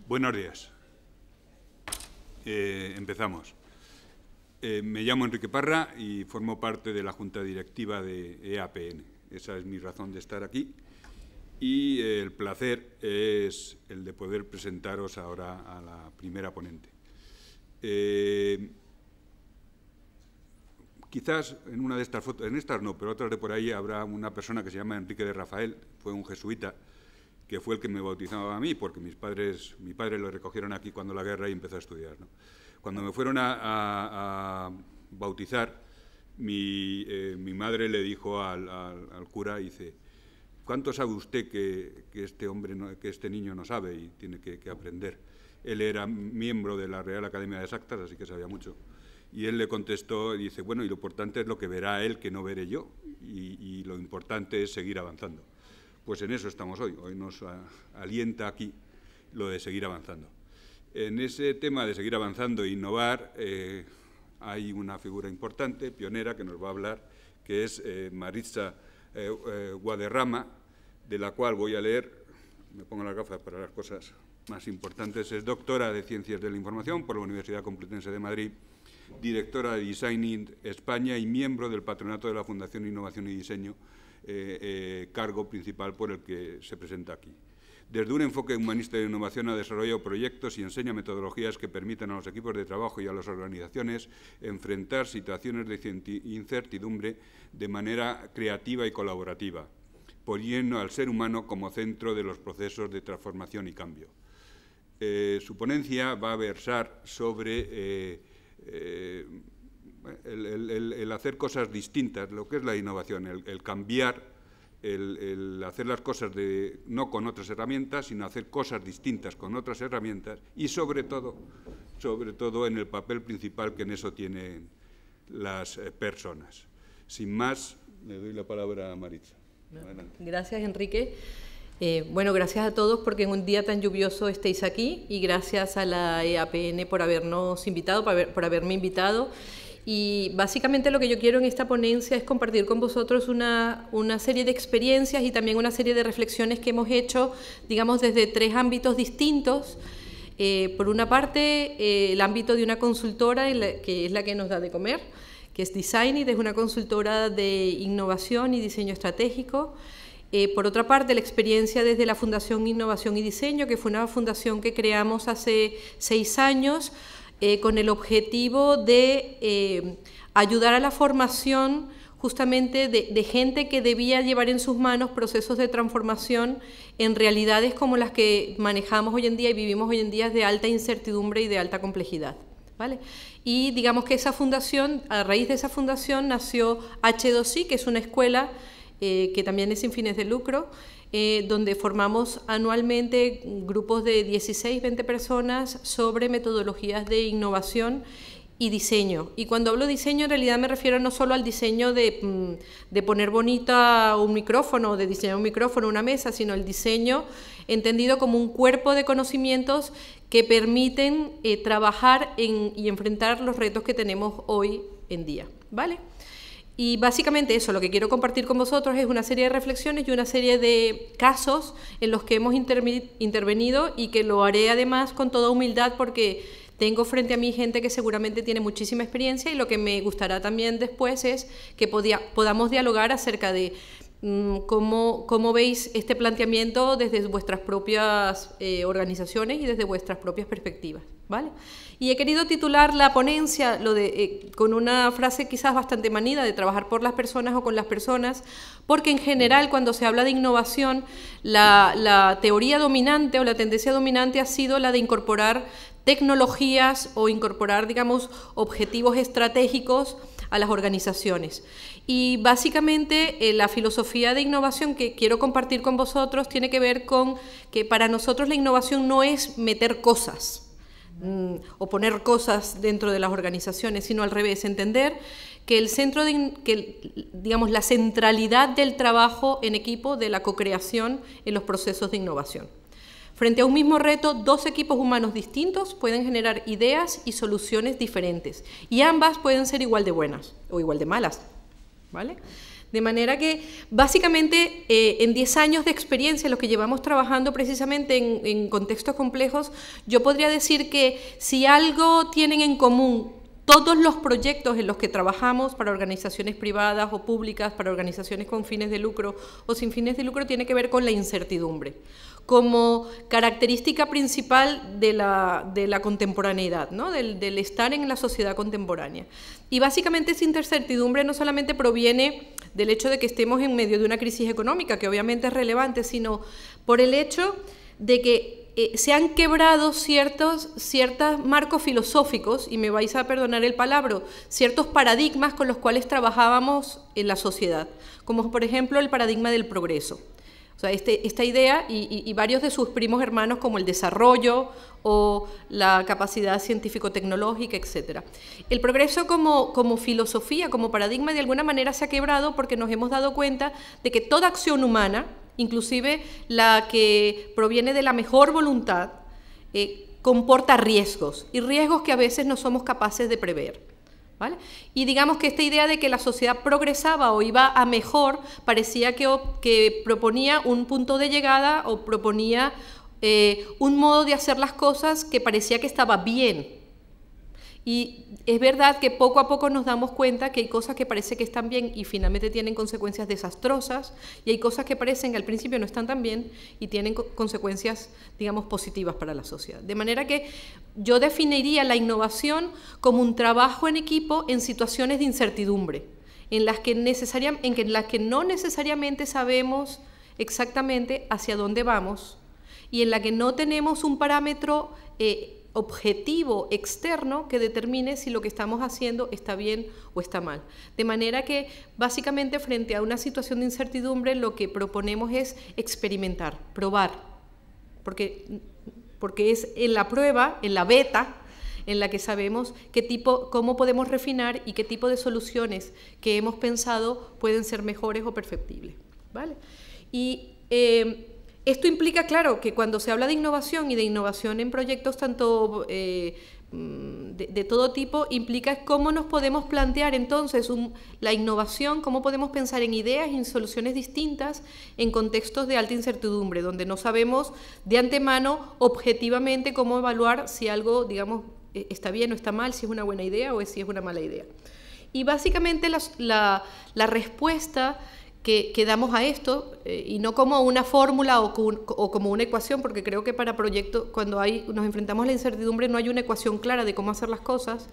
Buenos días. Empezamos. Me llamo Enrique Parra y formo parte de la Junta Directiva de EAPN. Esa es mi razón de estar aquí. Y el placer es el de poder presentaros ahora a la primera ponente. Quizás en una de estas fotos, en estas no, pero otras de por ahí, habrá una persona que se llama Enrique de Rafael, fue un jesuita, que fue el que me bautizaba a mí, porque mi padre lo recogieron aquí cuando la guerra y empezó a estudiar, ¿no? Cuando me fueron a bautizar, mi madre le dijo al cura, dice, ¿cuánto sabe usted que este niño no sabe y tiene que aprender? Él era miembro de la Real Academia de Exactas, así que sabía mucho. Y él le contestó, y dice, bueno, y lo importante es lo que verá él, que no veré yo, y lo importante es seguir avanzando. Pues en eso estamos hoy. Hoy nos alienta aquí lo de seguir avanzando. En ese tema de seguir avanzando e innovar, hay una figura importante, pionera, que nos va a hablar, que es Maritza Guadarrama, de la cual voy a leer, me pongo las gafas para las cosas más importantes, es doctora de Ciencias de la Información por la Universidad Complutense de Madrid, directora de Designing España y miembro del patronato de la Fundación Innovación y Diseño, cargo principal por el que se presenta aquí. Desde un enfoque humanista de innovación ha desarrollado proyectos y enseña metodologías que permiten a los equipos de trabajo y a las organizaciones enfrentar situaciones de incertidumbre de manera creativa y colaborativa, poniendo al ser humano como centro de los procesos de transformación y cambio. Su ponencia va a versar sobre el hacer cosas distintas, lo que es la innovación, el cambiar, el hacer las cosas no con otras herramientas, sino hacer cosas distintas con otras herramientas y sobre todo en el papel principal que en eso tienen las personas. Sin más, le doy la palabra a Maritza. Adelante. Gracias, Enrique. Bueno, gracias a todos porque en un día tan lluvioso estéis aquí y gracias a la EAPN por habernos invitado, por haberme invitado. Y básicamente lo que yo quiero en esta ponencia es compartir con vosotros una serie de experiencias y también una serie de reflexiones que hemos hecho, digamos, desde tres ámbitos distintos. Por una parte, el ámbito de una consultora, que es la que nos da de comer, que es Designit, es una consultora de innovación y diseño estratégico. Por otra parte, la experiencia desde la Fundación Innovación y Diseño, que fue una fundación que creamos hace 6 años, con el objetivo de ayudar a la formación justamente de gente que debía llevar en sus manos procesos de transformación en realidades como las que manejamos hoy en día y vivimos hoy en día de alta incertidumbre y de alta complejidad, ¿vale? Y digamos que esa fundación, a raíz de esa fundación nació H2I, que es una escuela que también es sin fines de lucro, donde formamos anualmente grupos de 16, 20 personas sobre metodologías de innovación y diseño. Y cuando hablo de diseño, en realidad me refiero no solo al diseño de poner bonita un micrófono, de diseñar un micrófono, una mesa, sino el diseño entendido como un cuerpo de conocimientos que permiten trabajar y enfrentar los retos que tenemos hoy en día, ¿vale? Y básicamente eso, lo que quiero compartir con vosotros es una serie de reflexiones y una serie de casos en los que hemos intervenido y que lo haré además con toda humildad porque tengo frente a mí gente que seguramente tiene muchísima experiencia y lo que me gustará también después es que podamos dialogar acerca de cómo veis este planteamiento desde vuestras propias organizaciones y desde vuestras propias perspectivas, ¿vale? Y he querido titular la ponencia con una frase quizás bastante manida de trabajar por las personas o con las personas, porque en general cuando se habla de innovación, la teoría dominante o la tendencia dominante ha sido la de incorporar tecnologías o incorporar, digamos, objetivos estratégicos a las organizaciones. Y básicamente la filosofía de innovación que quiero compartir con vosotros tiene que ver con que para nosotros la innovación no es meter cosas o poner cosas dentro de las organizaciones, sino al revés, entender que digamos, la centralidad del trabajo en equipo, de la co-creación en los procesos de innovación. Frente a un mismo reto, dos equipos humanos distintos pueden generar ideas y soluciones diferentes, y ambas pueden ser igual de buenas o igual de malas, ¿vale? De manera que, básicamente, en 10 años de experiencia, los que llevamos trabajando precisamente en contextos complejos, yo podría decir que si algo tienen en común todos los proyectos en los que trabajamos para organizaciones privadas o públicas, para organizaciones con fines de lucro o sin fines de lucro, tiene que ver con la incertidumbre, como característica principal de la contemporaneidad, ¿no? del estar en la sociedad contemporánea. Y básicamente esa incertidumbre no solamente proviene del hecho de que estemos en medio de una crisis económica, que obviamente es relevante, sino por el hecho de que se han quebrado ciertos marcos filosóficos, y me vais a perdonar el palabra, ciertos paradigmas con los cuales trabajábamos en la sociedad, como por ejemplo el paradigma del progreso. O sea, esta idea y varios de sus primos hermanos como el desarrollo o la capacidad científico-tecnológica, etc. El progreso como filosofía, como paradigma, de alguna manera se ha quebrado porque nos hemos dado cuenta de que toda acción humana, inclusive la que proviene de la mejor voluntad, comporta riesgos, y riesgos que a veces no somos capaces de prever, ¿vale? Y digamos que esta idea de que la sociedad progresaba o iba a mejor parecía que proponía un punto de llegada o proponía un modo de hacer las cosas que parecía que estaba bien. Y es verdad que poco a poco nos damos cuenta que hay cosas que parece que están bien y finalmente tienen consecuencias desastrosas, y hay cosas que parecen que al principio no están tan bien y tienen consecuencias, digamos, positivas para la sociedad. De manera que yo definiría la innovación como un trabajo en equipo en situaciones de incertidumbre, en las que no necesariamente sabemos exactamente hacia dónde vamos y en la que no tenemos un parámetro objetivo externo que determine si lo que estamos haciendo está bien o está mal. De manera que, básicamente, frente a una situación de incertidumbre, lo que proponemos es experimentar, probar, porque es en la prueba, en la beta, en la que sabemos cómo podemos refinar y qué tipo de soluciones que hemos pensado pueden ser mejores o perfectibles, ¿vale? Y esto implica, claro, que cuando se habla de innovación y de innovación en proyectos tanto de todo tipo, implica cómo nos podemos plantear entonces la innovación, cómo podemos pensar en ideas y en soluciones distintas en contextos de alta incertidumbre, donde no sabemos de antemano objetivamente cómo evaluar si algo, digamos, está bien o está mal, si es una buena idea o si es una mala idea. Y básicamente la respuesta que damos a esto, y no como una fórmula o como una ecuación, porque creo que para proyectos, cuando nos enfrentamos a la incertidumbre, no hay una ecuación clara de cómo hacer las cosas.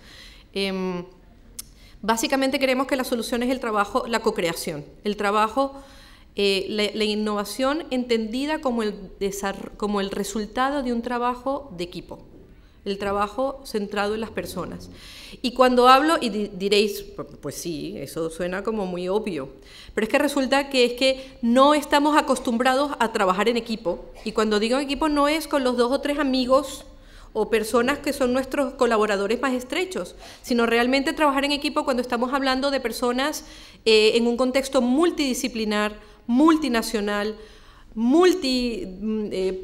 Básicamente creemos que la solución es el trabajo, la co-creación, el trabajo, la innovación entendida como el resultado de un trabajo de equipo, el trabajo centrado en las personas. Y cuando hablo, y diréis, pues sí, eso suena como muy obvio, pero es que resulta que es que no estamos acostumbrados a trabajar en equipo, y cuando digo equipo no es con los 2 o 3 amigos o personas que son nuestros colaboradores más estrechos, sino realmente trabajar en equipo cuando estamos hablando de personas en un contexto multidisciplinar, multinacional,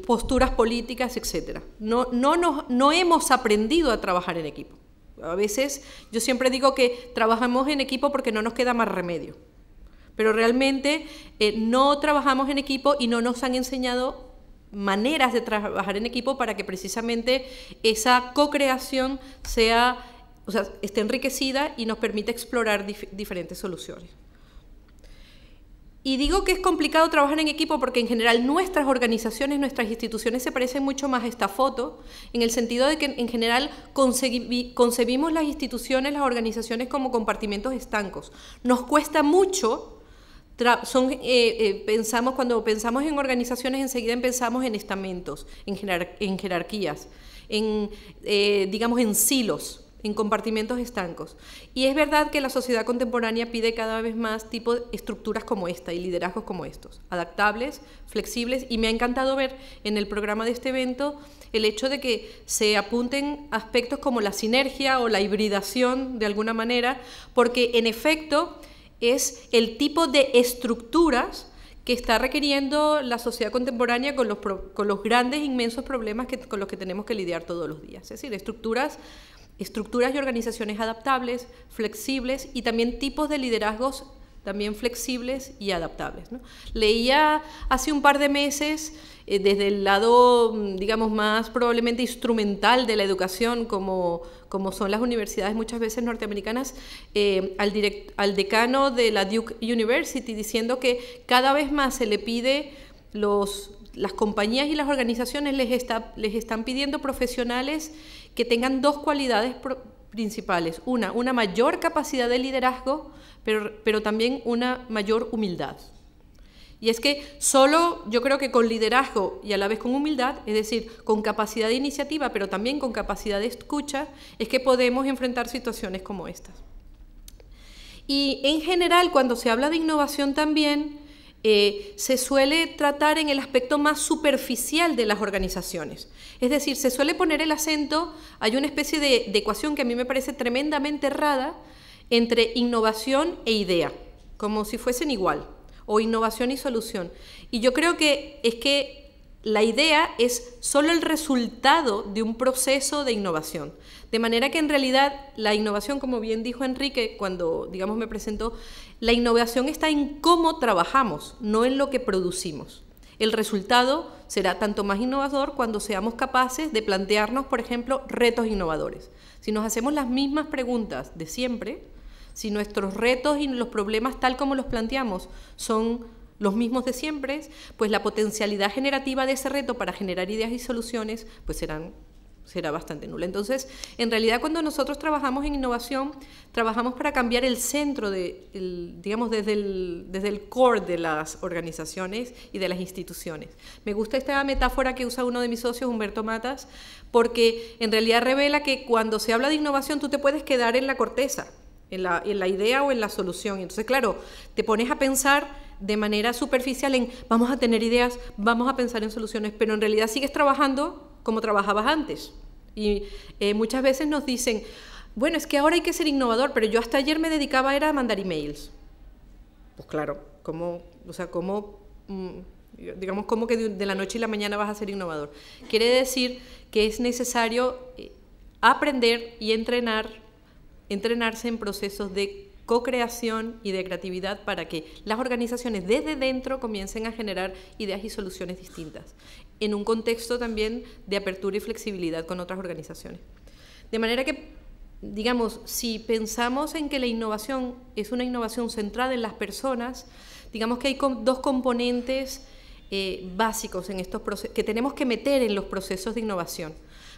posturas políticas, etc. No hemos aprendido a trabajar en equipo. A veces yo siempre digo que trabajamos en equipo porque no nos queda más remedio, pero realmente no trabajamos en equipo y no nos han enseñado maneras de trabajar en equipo para que precisamente esa co-creación esté enriquecida y nos permita explorar diferentes soluciones. Y digo que es complicado trabajar en equipo porque en general nuestras organizaciones, nuestras instituciones se parecen mucho más a esta foto, en el sentido de que en general concebimos las instituciones, las organizaciones como compartimentos estancos. Nos cuesta mucho, cuando pensamos en organizaciones enseguida pensamos en estamentos, en jerarquías, digamos en silos, en compartimentos estancos. Y es verdad que la sociedad contemporánea pide cada vez más estructuras como esta y liderazgos como estos, adaptables, flexibles, y me ha encantado ver en el programa de este evento el hecho de que se apunten aspectos como la sinergia o la hibridación de alguna manera, porque en efecto es el tipo de estructuras que está requiriendo la sociedad contemporánea con los grandes, inmensos problemas con los que tenemos que lidiar todos los días. Es decir, estructuras y organizaciones adaptables, flexibles, y también tipos de liderazgos también flexibles y adaptables, ¿no? Leía hace un par de meses, desde el lado, digamos, más probablemente instrumental de la educación, como son las universidades muchas veces norteamericanas, al decano de la Duke University, diciendo que cada vez más se le pide, las compañías y las organizaciones les están pidiendo profesionales que tengan dos cualidades principales. Una mayor capacidad de liderazgo, pero también una mayor humildad. Y es que solo yo creo que con liderazgo y a la vez con humildad, es decir, con capacidad de iniciativa, pero también con capacidad de escucha, es que podemos enfrentar situaciones como estas. Y en general, cuando se habla de innovación también, se suele tratar en el aspecto más superficial de las organizaciones. Es decir, se suele poner el acento, hay una especie de ecuación que a mí me parece tremendamente errada, entre innovación e idea, como si fuesen igual, o innovación y solución. Y yo creo que es que la idea es solo el resultado de un proceso de innovación. De manera que en realidad la innovación, como bien dijo Enrique cuando, digamos, me presentó, la innovación está en cómo trabajamos, no en lo que producimos. El resultado será tanto más innovador cuando seamos capaces de plantearnos, por ejemplo, retos innovadores. Si nos hacemos las mismas preguntas de siempre, si nuestros retos y los problemas tal como los planteamos son los mismos de siempre, pues la potencialidad generativa de ese reto para generar ideas y soluciones pues será bastante nula. Entonces, en realidad, cuando nosotros trabajamos en innovación, trabajamos para cambiar el centro, digamos, desde el core de las organizaciones y de las instituciones. Me gusta esta metáfora que usa uno de mis socios, Humberto Matas, porque en realidad revela que cuando se habla de innovación tú te puedes quedar en la corteza, en la idea o en la solución. Entonces, claro, te pones a pensar de manera superficial en vamos a tener ideas, vamos a pensar en soluciones, pero en realidad sigues trabajando como trabajabas antes. Y muchas veces nos dicen, bueno, es que ahora hay que ser innovador, pero yo hasta ayer me dedicaba a mandar emails. Pues claro, digamos, ¿cómo que de la noche y la mañana vas a ser innovador? Quiere decir que es necesario aprender y entrenarse en procesos de co-creación y de creatividad para que las organizaciones desde dentro comiencen a generar ideas y soluciones distintas, en un contexto también de apertura y flexibilidad con otras organizaciones. De manera que, digamos, si pensamos en que la innovación es una innovación centrada en las personas, digamos que hay dos componentes básicos en estos procesos que tenemos que meter en los procesos de innovación.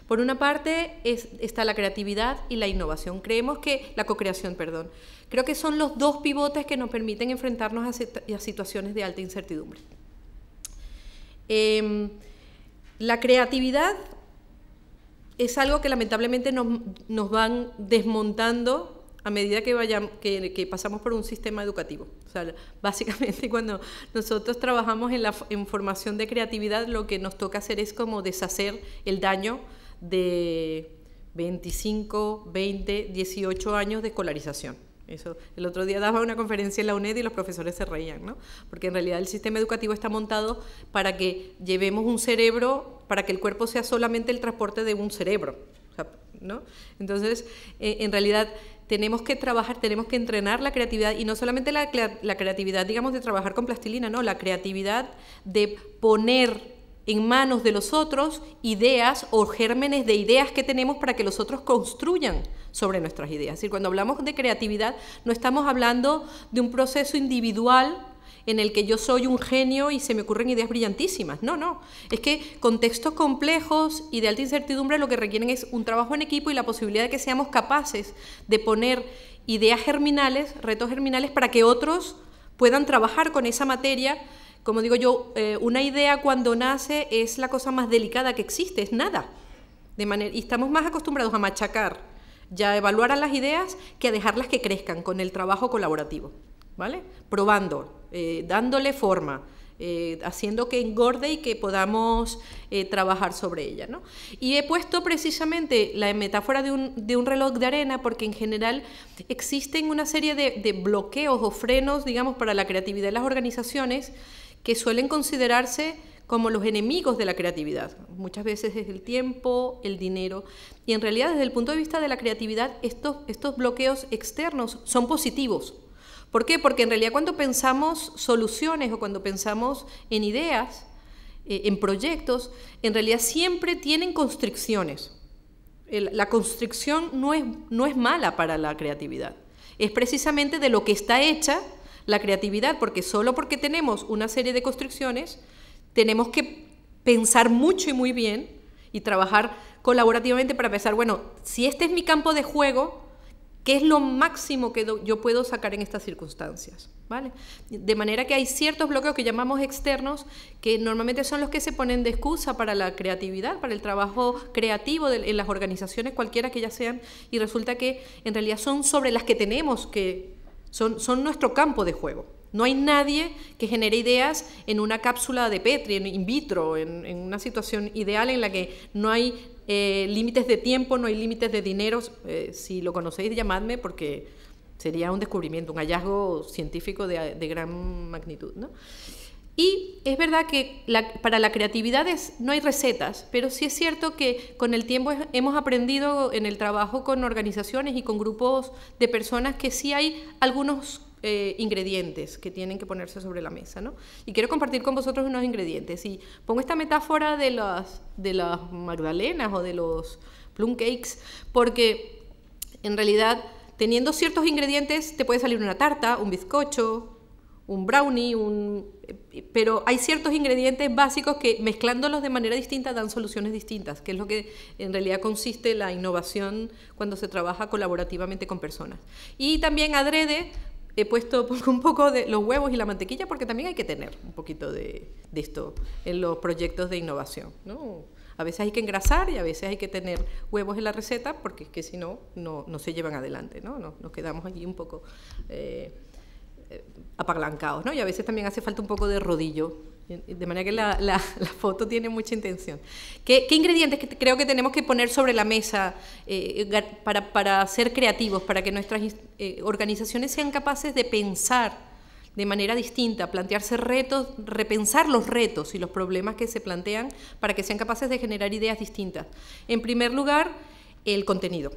Por una parte está la creatividad y la innovación. La co-creación, perdón. Creo que son los dos pivotes que nos permiten enfrentarnos a situaciones de alta incertidumbre. La creatividad es algo que lamentablemente nos van desmontando a medida que pasamos por un sistema educativo. O sea, básicamente cuando nosotros trabajamos en formación de creatividad, lo que nos toca hacer es como deshacer el daño de 25, 20, 18 años de escolarización. Eso, el otro día daba una conferencia en la UNED y los profesores se reían, ¿no? Porque en realidad el sistema educativo está montado para que llevemos un cerebro, para que el cuerpo sea solamente el transporte de un cerebro, ¿no? Entonces, en realidad tenemos que trabajar, tenemos que entrenar la creatividad, y no solamente la creatividad, digamos, de trabajar con plastilina, no, la creatividad de poner en manos de los otros ideas o gérmenes de ideas que tenemos para que los otros construyan sobre nuestras ideas. Es decir, cuando hablamos de creatividad no estamos hablando de un proceso individual en el que yo soy un genio y se me ocurren ideas brillantísimas. No, no. Es que contextos complejos y de alta incertidumbre lo que requieren es un trabajo en equipo y la posibilidad de que seamos capaces de poner ideas germinales, retos germinales, para que otros puedan trabajar con esa materia. Como digo yo, una idea cuando nace es la cosa más delicada que existe, es nada. Y estamos más acostumbrados a machacar, ya a evaluar a las ideas, que a dejarlas que crezcan con el trabajo colaborativo, ¿vale? Probando, dándole forma, haciendo que engorde y que podamos trabajar sobre ella, ¿no? Y he puesto precisamente la metáfora de un reloj de arena porque en general existen una serie de bloqueos o frenos, digamos, para la creatividad de las organizaciones que suelen considerarse como los enemigos de la creatividad. Muchas veces es el tiempo, el dinero, y en realidad desde el punto de vista de la creatividad estos bloqueos externos son positivos, ¿Por qué? Porque en realidad cuando pensamos soluciones o cuando pensamos en ideas, en proyectos, en realidad siempre tienen constricciones. La constricción no es mala para la creatividad. Es precisamente de lo que está hecha la creatividad, porque solo porque tenemos una serie de constricciones, tenemos que pensar mucho y muy bien y trabajar colaborativamente para pensar, bueno, si este es mi campo de juego, ¿qué es lo máximo que yo puedo sacar en estas circunstancias? ¿Vale? De manera que hay ciertos bloqueos que llamamos externos, que normalmente son los que se ponen de excusa para la creatividad, para el trabajo creativo en las organizaciones, cualquiera que ellas sean, y resulta que en realidad son sobre las que tenemos que, son nuestro campo de juego. No hay nadie que genere ideas en una cápsula de Petri, in vitro, en una situación ideal en la que no hay límites de tiempo, no hay límites de dinero. Si lo conocéis, llamadme, porque sería un descubrimiento, un hallazgo científico de gran magnitud, ¿no? Y es verdad que para la creatividad no hay recetas, pero sí es cierto que con el tiempo hemos aprendido en el trabajo con organizaciones y con grupos de personas que sí hay algunos ingredientes que tienen que ponerse sobre la mesa, ¿no? Y quiero compartir con vosotros unos ingredientes. Y pongo esta metáfora de las magdalenas o de los plum cakes, porque en realidad, teniendo ciertos ingredientes, te puede salir una tarta, un bizcocho, un brownie, pero hay ciertos ingredientes básicos que mezclándolos de manera distinta dan soluciones distintas, que es lo que en realidad consiste la innovación cuando se trabaja colaborativamente con personas. Y también adrede he puesto un poco de los huevos y la mantequilla, porque también hay que tener un poquito de esto en los proyectos de innovación, ¿no? A veces hay que engrasar y a veces hay que tener huevos en la receta, porque es que si no, no se llevan adelante, ¿no? Nos quedamos allí un poco apalancados, ¿no? Y a veces también hace falta un poco de rodillo, de manera que la foto tiene mucha intención. ¿Qué ingredientes creo que tenemos que poner sobre la mesa para ser creativos, para que nuestras organizaciones sean capaces de pensar de manera distinta, plantearse retos, repensar los retos y los problemas que se plantean para que sean capaces de generar ideas distintas? En primer lugar, el contenido.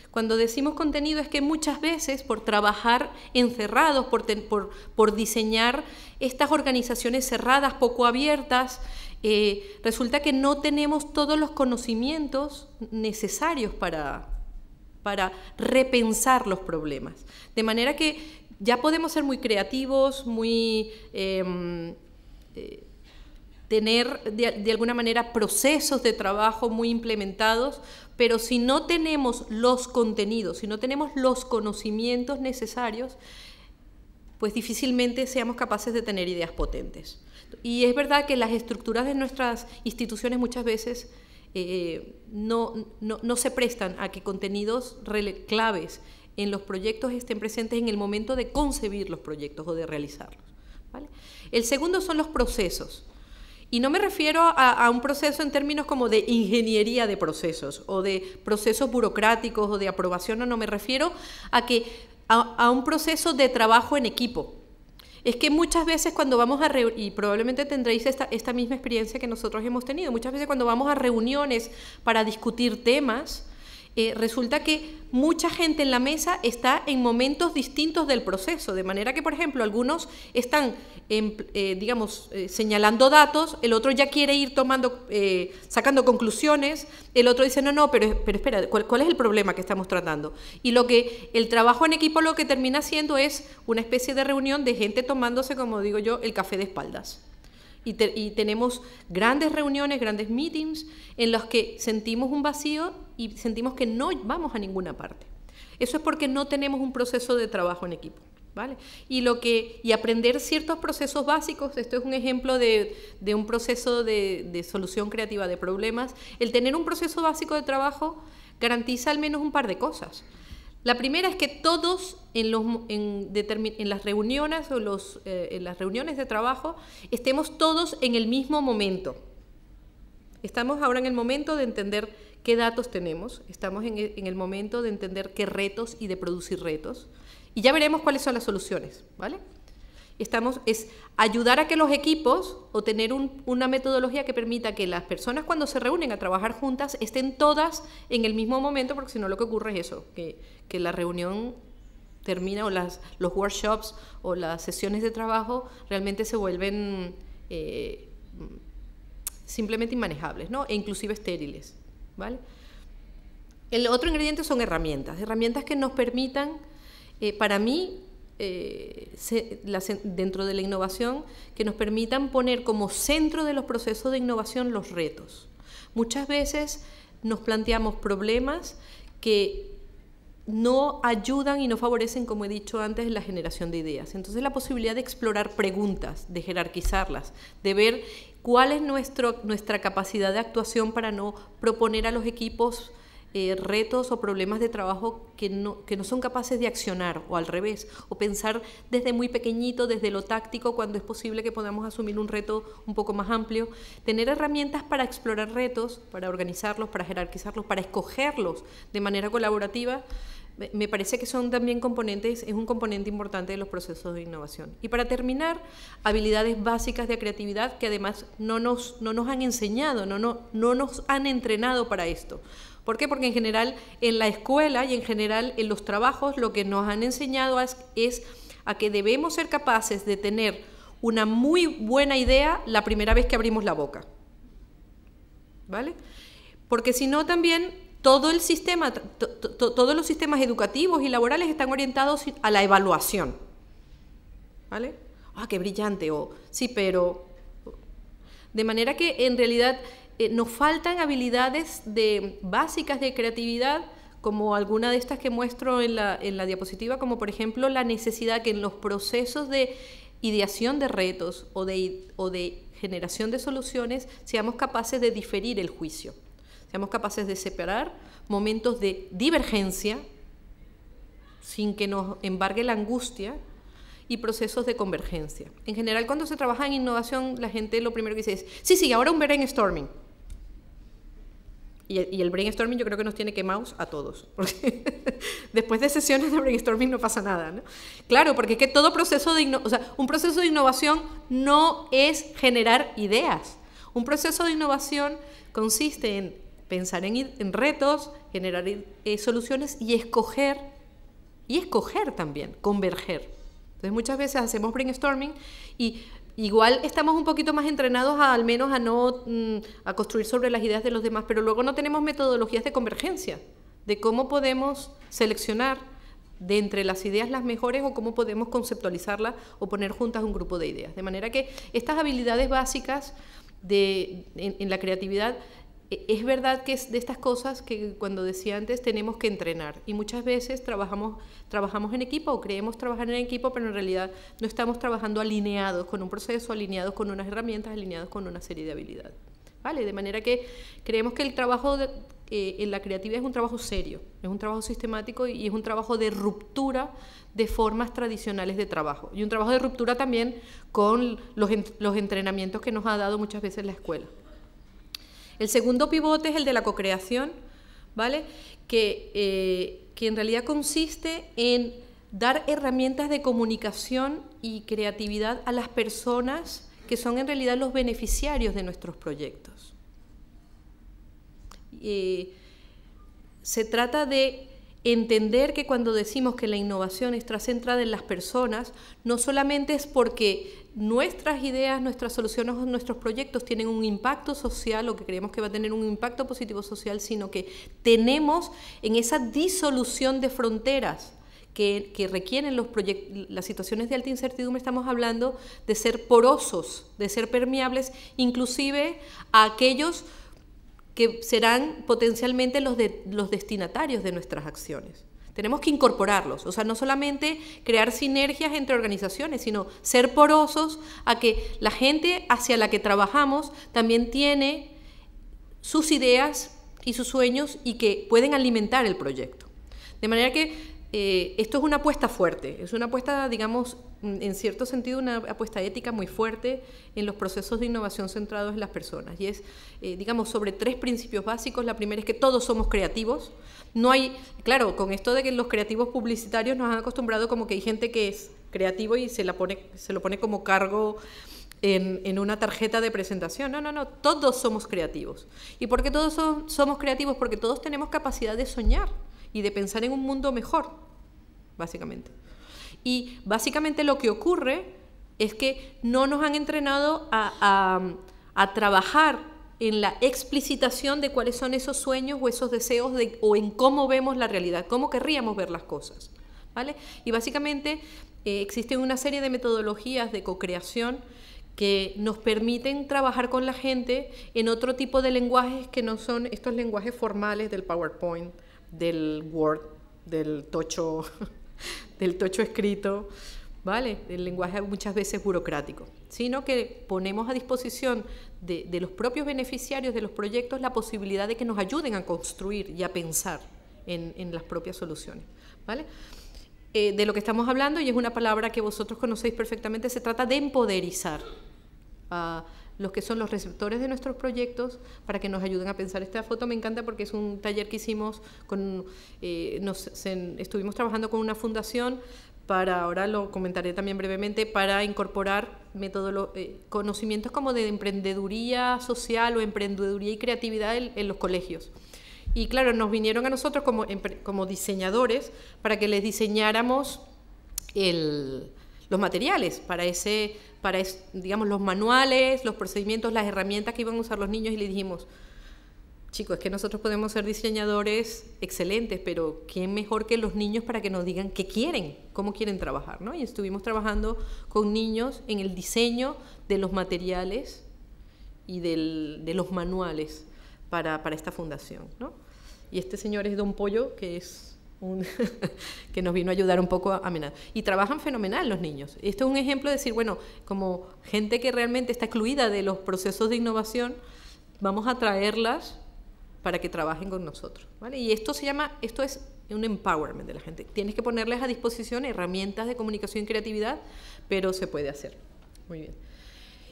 Cuando decimos contenido es que muchas veces por trabajar encerrados, por diseñar estas organizaciones cerradas, poco abiertas, resulta que no tenemos todos los conocimientos necesarios para repensar los problemas. De manera que ya podemos ser muy creativos, tener de alguna manera procesos de trabajo muy implementados, pero si no tenemos los contenidos, si no tenemos los conocimientos necesarios, pues difícilmente seamos capaces de tener ideas potentes. Y es verdad que las estructuras de nuestras instituciones muchas veces no se prestan a que contenidos claves en los proyectos estén presentes en el momento de concebir los proyectos o de realizarlos, ¿vale? El segundo son los procesos. Y no me refiero a un proceso en términos como de ingeniería de procesos o de procesos burocráticos o de aprobación, no me refiero a un proceso de trabajo en equipo. Es que muchas veces cuando vamos y probablemente tendréis esta misma experiencia que nosotros hemos tenido, muchas veces cuando vamos a reuniones para discutir temas, resulta que mucha gente en la mesa está en momentos distintos del proceso, de manera que, por ejemplo, algunos están, señalando datos, el otro ya quiere ir sacando conclusiones, el otro dice, no, pero espera, ¿cuál es el problema que estamos tratando? Y el trabajo en equipo lo que termina siendo es una especie de reunión de gente tomándose, como digo yo, el café de espaldas. Y tenemos grandes reuniones, grandes meetings, en los que sentimos un vacío y sentimos que no vamos a ninguna parte. Eso es porque no tenemos un proceso de trabajo en equipo, ¿vale? Y aprender ciertos procesos básicos, esto es un ejemplo de un proceso de solución creativa de problemas. El tener un proceso básico de trabajo garantiza al menos un par de cosas. La primera es que todos en las reuniones en las reuniones de trabajo estemos todos en el mismo momento. Estamos ahora en el momento de entender qué datos tenemos, estamos en el momento de entender qué retos y de producir retos, y ya veremos cuáles son las soluciones, ¿vale? Es ayudar a que los equipos o tener una metodología que permita que las personas cuando se reúnen a trabajar juntas estén todas en el mismo momento, porque si no lo que ocurre es eso, que la reunión termina, o los workshops o las sesiones de trabajo realmente se vuelven simplemente inmanejables, ¿no? E inclusive estériles, ¿vale? El otro ingrediente son herramientas que nos permitan, para mí, dentro de la innovación, que nos permitan poner como centro de los procesos de innovación los retos. Muchas veces nos planteamos problemas que no ayudan y no favorecen, como he dicho antes, la generación de ideas. Entonces, la posibilidad de explorar preguntas, de jerarquizarlas, de ver cuál es nuestra capacidad de actuación para no proponer a los equipos retos o problemas de trabajo que no son capaces de accionar, o al revés, o pensar desde muy pequeñito, desde lo táctico, cuando es posible que podamos asumir un reto un poco más amplio. Tener herramientas para explorar retos, para organizarlos, para jerarquizarlos, para escogerlos de manera colaborativa, me parece que son también componentes, es un componente importante de los procesos de innovación. Y para terminar, habilidades básicas de creatividad que además no nos han enseñado, no nos han entrenado para esto. ¿Por qué? Porque en general en la escuela y en general en los trabajos lo que nos han enseñado es a que debemos ser capaces de tener una muy buena idea la primera vez que abrimos la boca, ¿vale? Porque si no también todo el sistema, todos los sistemas educativos y laborales están orientados a la evaluación, ¿vale? ¡Ah, qué brillante! O sí, pero... De manera que en realidad nos faltan habilidades básicas de creatividad, como alguna de estas que muestro en la diapositiva, como por ejemplo la necesidad que en los procesos de ideación de retos o de generación de soluciones seamos capaces de diferir el juicio, seamos capaces de separar momentos de divergencia sin que nos embargue la angustia y procesos de convergencia. En general, cuando se trabaja en innovación, la gente lo primero que dice es, sí, ahora un brainstorming. Y el brainstorming yo creo que nos tiene quemados a todos, porque después de sesiones de brainstorming no pasa nada, ¿no? Claro, porque es que todo proceso un proceso de innovación no es generar ideas. Un proceso de innovación consiste en pensar en retos, generar soluciones y escoger también, converger. Entonces muchas veces hacemos brainstorming y igual estamos un poquito más entrenados al menos a construir sobre las ideas de los demás, pero luego no tenemos metodologías de convergencia, de cómo podemos seleccionar de entre las ideas las mejores o cómo podemos conceptualizarlas o poner juntas un grupo de ideas. De manera que estas habilidades básicas en la creatividad, es verdad que es de estas cosas que, cuando decía antes, tenemos que entrenar, y muchas veces trabajamos en equipo o creemos trabajar en equipo, pero en realidad no estamos trabajando alineados con un proceso, alineados con unas herramientas, alineados con una serie de habilidades, ¿vale? De manera que creemos que el trabajo en la creatividad es un trabajo serio, es un trabajo sistemático y es un trabajo de ruptura de formas tradicionales de trabajo, y un trabajo de ruptura también con los entrenamientos que nos ha dado muchas veces la escuela. El segundo pivote es el de la cocreación, ¿vale? Que en realidad consiste en dar herramientas de comunicación y creatividad a las personas que son en realidad los beneficiarios de nuestros proyectos. Se trata de entender que cuando decimos que la innovación está centrada en las personas, no solamente es porque nuestras ideas, nuestras soluciones o nuestros proyectos tienen un impacto social o que creemos que va a tener un impacto positivo social, sino que tenemos en esa disolución de fronteras que requieren las situaciones de alta incertidumbre, estamos hablando de ser porosos, de ser permeables, inclusive a aquellos que serán potencialmente los destinatarios de nuestras acciones. Tenemos que incorporarlos, o sea, no solamente crear sinergias entre organizaciones, sino ser porosos a que la gente hacia la que trabajamos también tiene sus ideas y sus sueños y que pueden alimentar el proyecto. De manera que esto es una apuesta fuerte, es una apuesta, digamos, en cierto sentido, una apuesta ética muy fuerte en los procesos de innovación centrados en las personas. Y es, digamos, sobre 3 principios básicos. La primera es que todos somos creativos. No hay, claro, con esto de que los creativos publicitarios nos han acostumbrado como que hay gente que es creativo y se lo pone como cargo en una tarjeta de presentación. No, todos somos creativos. ¿Y por qué todos somos creativos? Porque todos tenemos capacidad de soñar y de pensar en un mundo mejor. básicamente. Y básicamente lo que ocurre es que no nos han entrenado a trabajar en la explicitación de cuáles son esos sueños o esos deseos o en cómo vemos la realidad, cómo querríamos ver las cosas, ¿vale? Y básicamente existen una serie de metodologías de co-creación que nos permiten trabajar con la gente en otro tipo de lenguajes que no son estos lenguajes formales del PowerPoint, del Word, del tocho escrito, ¿vale? El lenguaje muchas veces burocrático, sino que ponemos a disposición de los propios beneficiarios de los proyectos la posibilidad de que nos ayuden a construir y a pensar en las propias soluciones, ¿vale? De lo que estamos hablando, y es una palabra que vosotros conocéis perfectamente, se trata de empoderizar a los que son los receptores de nuestros proyectos para que nos ayuden a pensar. Esta foto me encanta porque es un taller que hicimos estuvimos trabajando con una fundación para, ahora lo comentaré también brevemente, para incorporar conocimientos como de emprendeduría social o emprendeduría y creatividad en los colegios. Y claro, nos vinieron a nosotros como diseñadores para que les diseñáramos los materiales digamos, los manuales, los procedimientos, las herramientas que iban a usar los niños, y les dijimos, chicos, es que nosotros podemos ser diseñadores excelentes, pero ¿quién mejor que los niños para que nos digan qué quieren, cómo quieren trabajar, ¿no? Y estuvimos trabajando con niños en el diseño de los materiales y de los manuales para esta fundación, ¿no? Y este señor es Don Pollo, que es que nos vino a ayudar un poco a menar. Y trabajan fenomenal los niños. Esto es un ejemplo de decir, bueno, como gente que realmente está excluida de los procesos de innovación, vamos a traerlas para que trabajen con nosotros, ¿vale? Y esto es un empowerment de la gente. Tienes que ponerles a disposición herramientas de comunicación y creatividad, pero se puede hacer. Muy bien.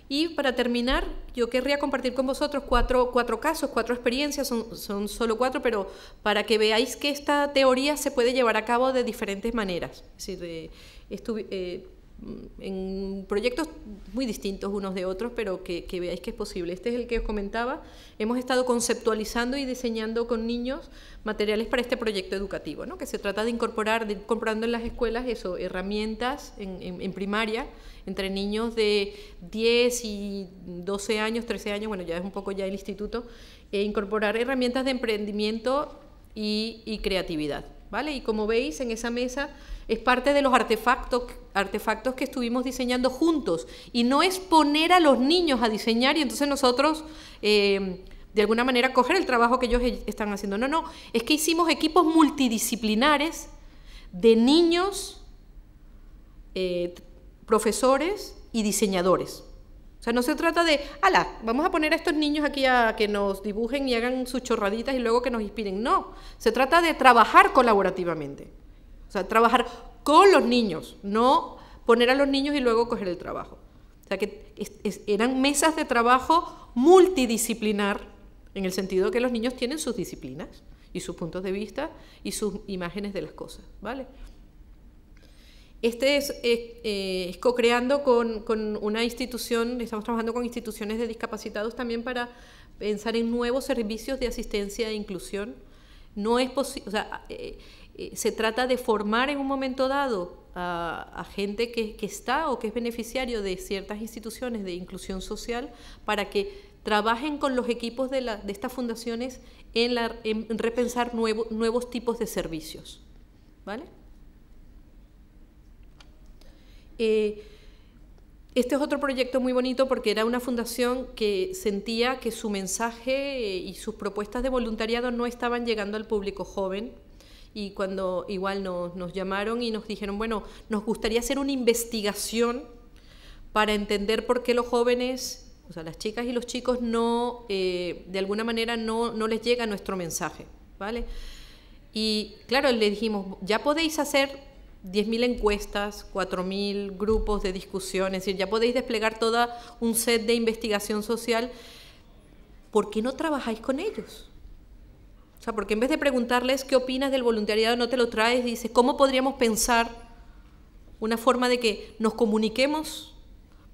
Y para terminar, yo querría compartir con vosotros cuatro casos, 4 experiencias, son solo 4, pero para que veáis que esta teoría se puede llevar a cabo de diferentes maneras. Es decir, en proyectos muy distintos unos de otros, pero que veáis que es posible. Este es el que os comentaba. Hemos estado conceptualizando y diseñando con niños materiales para este proyecto educativo, ¿no? Que se trata de ir comprando en las escuelas herramientas en primaria, entre niños de 10 y 12 años, 13 años, bueno, ya es un poco ya el instituto, incorporar herramientas de emprendimiento y creatividad, ¿vale? Y como veis en esa mesa es parte de los artefactos que estuvimos diseñando juntos, y no es poner a los niños a diseñar y entonces nosotros de alguna manera coger el trabajo que ellos están haciendo. No, es que hicimos equipos multidisciplinares de niños, profesores y diseñadores. O sea, no se trata de, vamos a poner a estos niños aquí a que nos dibujen y hagan sus chorraditas y luego que nos inspiren. No, se trata de trabajar colaborativamente. O sea, trabajar con los niños, no poner a los niños y luego coger el trabajo. O sea, que eran mesas de trabajo multidisciplinar, en el sentido de que los niños tienen sus disciplinas y sus puntos de vista y sus imágenes de las cosas, ¿vale? Este es co-creando con una institución, estamos trabajando con instituciones de discapacitados también para pensar en nuevos servicios de asistencia e inclusión. No es posible, o sea, se trata de formar en un momento dado a gente que está o que es beneficiario de ciertas instituciones de inclusión social para que trabajen con los equipos de estas fundaciones en repensar nuevos tipos de servicios, ¿vale? Este es otro proyecto muy bonito porque era una fundación que sentía que su mensaje y sus propuestas de voluntariado no estaban llegando al público joven, y cuando igual nos llamaron y nos dijeron, bueno, nos gustaría hacer una investigación para entender por qué los jóvenes, o sea, las chicas y los chicos de alguna manera no les llega nuestro mensaje, ¿vale? Y claro, le dijimos, ya podéis hacer 10.000 encuestas, 4.000 grupos de discusión, es decir, ya podéis desplegar todo un set de investigación social. ¿Por qué no trabajáis con ellos? O sea, porque en vez de preguntarles qué opinas del voluntariado, no te lo traes y dices, ¿cómo podríamos pensar una forma de que nos comuniquemos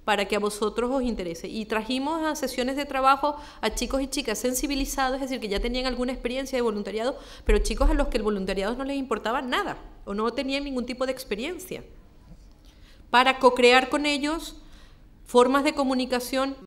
para que a vosotros os interese. Y trajimos a sesiones de trabajo a chicos y chicas sensibilizados, es decir, que ya tenían alguna experiencia de voluntariado, pero chicos a los que el voluntariado no les importaba nada o no tenían ningún tipo de experiencia, para co-crear con ellos formas de comunicación